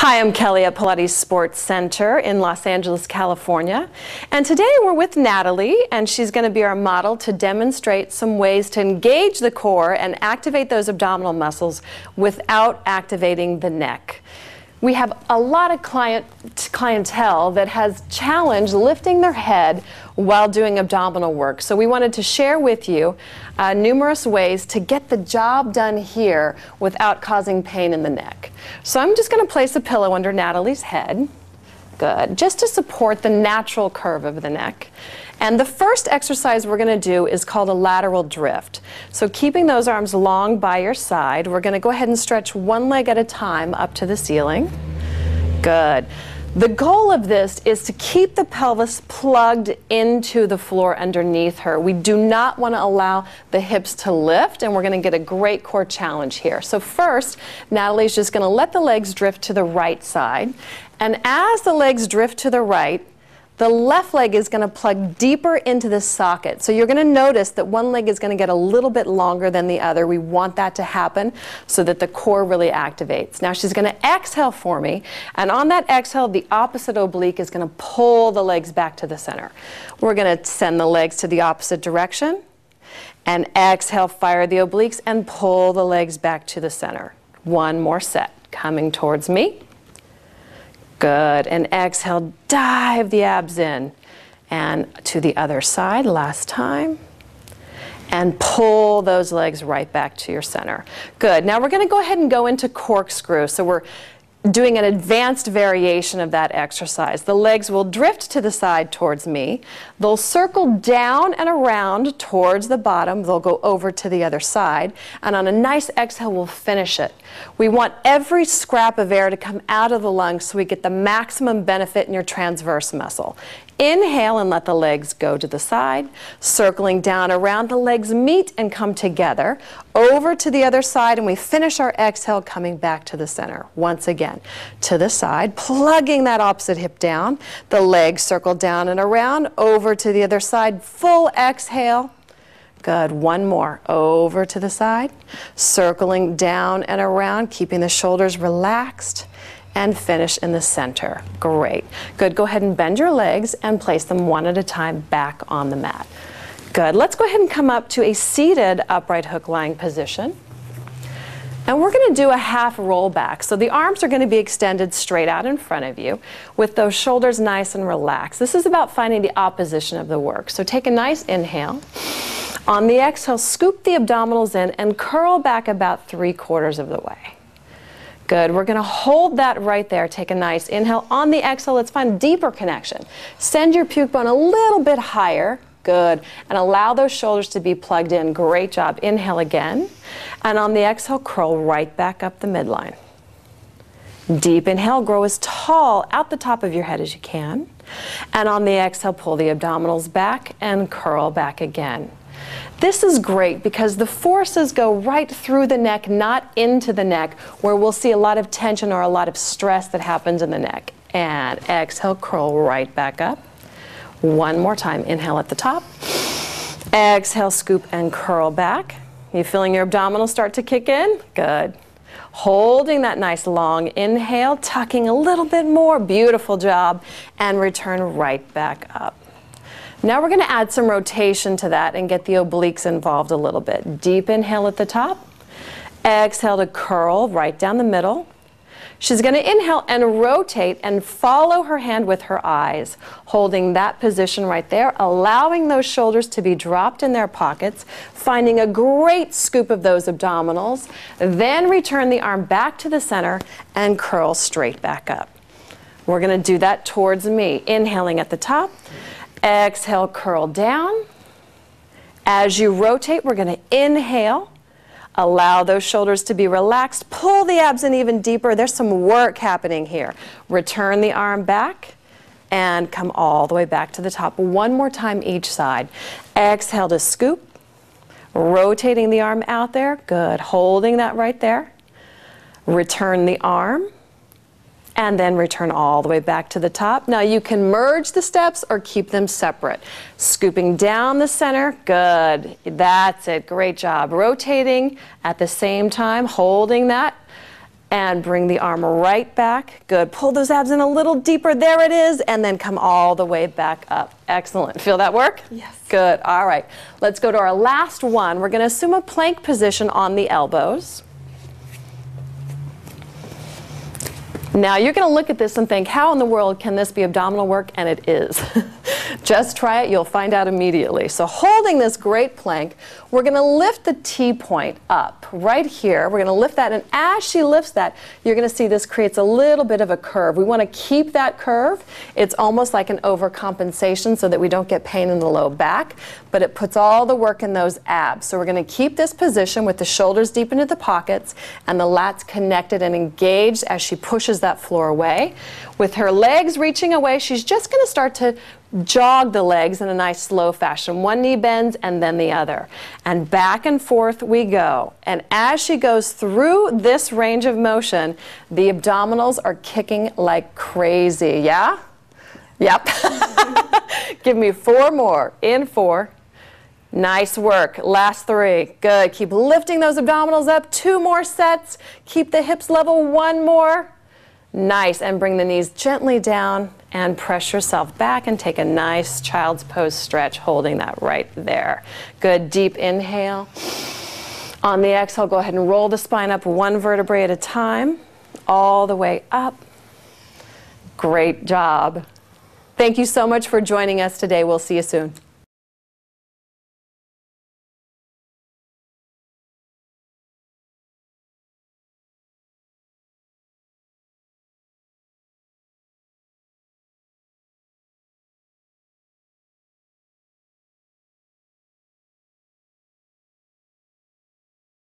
Hi, I'm Kelly at Pilates Sports Center in Los Angeles, California. And today we're with Natalie, and she's going to be our model to demonstrate some ways to engage the core and activate those abdominal muscles without activating the neck. We have a lot of clientele that has challenged lifting their head while doing abdominal work. So we wanted to share with you numerous ways to get the job done here without causing pain in the neck. So I'm just going to place a pillow under Natalie's head. Good. Just to support the natural curve of the neck. And the first exercise we're going to do is called a lateral drift. So keeping those arms long by your side, we're going to go ahead and stretch one leg at a time up to the ceiling. Good. The goal of this is to keep the pelvis plugged into the floor underneath her. We do not want to allow the hips to lift, and we're going to get a great core challenge here. So first, Natalie's just going to let the legs drift to the right side. And as the legs drift to the right, the left leg is going to plug deeper into the socket. So you're going to notice that one leg is going to get a little bit longer than the other. We want that to happen so that the core really activates. Now she's going to exhale for me, and on that exhale, the opposite oblique is going to pull the legs back to the center. We're going to send the legs to the opposite direction, and exhale, fire the obliques, and pull the legs back to the center. One more set, coming towards me. Good, and exhale, dive the abs in, and to the other side, last time, and pull those legs right back to your center. Good, now we're going to go ahead and go into corkscrew. So we're doing an advanced variation of that exercise. The legs will drift to the side towards me. They'll circle down and around towards the bottom. They'll go over to the other side. And on a nice exhale, we'll finish it. We want every scrap of air to come out of the lungs so we get the maximum benefit in your transverse muscle. Inhale and let the legs go to the side. Circling down around, the legs meet and come together. Over to the other side, and we finish our exhale coming back to the center. Once again, to the side, plugging that opposite hip down. The legs circle down and around. Over to the other side, full exhale. Good, one more. Over to the side. Circling down and around, keeping the shoulders relaxed. And finish in the center. Great. Good. Go ahead and bend your legs and place them one at a time back on the mat. Good. Let's go ahead and come up to a seated upright hook lying position. And we're going to do a half roll back. So the arms are going to be extended straight out in front of you with those shoulders nice and relaxed. This is about finding the opposition of the work. So take a nice inhale. On the exhale, scoop the abdominals in and curl back about 3/4 of the way. Good. We're going to hold that right there. Take a nice inhale. On the exhale, let's find deeper connection. Send your puke bone a little bit higher. Good. And allow those shoulders to be plugged in. Great job. Inhale again. And on the exhale, curl right back up the midline. Deep inhale. Grow as tall out the top of your head as you can. And on the exhale, pull the abdominals back and curl back again. This is great because the forces go right through the neck, not into the neck, where we'll see a lot of tension or a lot of stress that happens in the neck. And exhale, curl right back up. One more time. Inhale at the top. Exhale, scoop and curl back. You feeling your abdominals start to kick in? Good. Holding that nice long inhale, tucking a little bit more. Beautiful job. And return right back up. Now we're going to add some rotation to that and get the obliques involved a little bit. Deep inhale at the top. Exhale to curl right down the middle. She's going to inhale and rotate and follow her hand with her eyes, holding that position right there, allowing those shoulders to be dropped in their pockets, finding a great scoop of those abdominals, then return the arm back to the center and curl straight back up. We're going to do that towards me. Inhaling at the top. Exhale, curl down. As you rotate, we're going to inhale. Allow those shoulders to be relaxed. Pull the abs in even deeper. There's some work happening here. Return the arm back and come all the way back to the top. One more time each side. Exhale to scoop. Rotating the arm out there. Good. Holding that right there. Return the arm. And then return all the way back to the top. Now you can merge the steps or keep them separate. Scooping down the center, good. That's it, great job. Rotating at the same time, holding that. And bring the arm right back. Good. Pull those abs in a little deeper. There it is. And then come all the way back up. Excellent. Feel that work? Yes. Good. All right. Let's go to our last one. We're going to assume a plank position on the elbows. Now you're going to look at this and think, how in the world can this be abdominal work? And it is. Just try it, you'll find out immediately. So holding this great plank, we're going to lift the T-point up right here. We're going to lift that, and as she lifts that, you're going to see this creates a little bit of a curve. We want to keep that curve. It's almost like an overcompensation so that we don't get pain in the low back, but it puts all the work in those abs. So we're going to keep this position with the shoulders deep into the pockets and the lats connected and engaged as she pushes that floor away. With her legs reaching away, she's just going to start to jog the legs in a nice slow fashion. One knee bends and then the other. And back and forth we go. And as she goes through this range of motion, the abdominals are kicking like crazy. Yeah? Yep. Give me 4 more. In 4. Nice work. Last 3. Good. Keep lifting those abdominals up. 2 more sets. Keep the hips level. 1 more. Nice. And bring the knees gently down and press yourself back and take a nice child's pose stretch, holding that right there. Good. Deep inhale. On the exhale, go ahead and roll the spine up 1 vertebrae at a time, all the way up. Great job. Thank you so much for joining us today. We'll see you soon.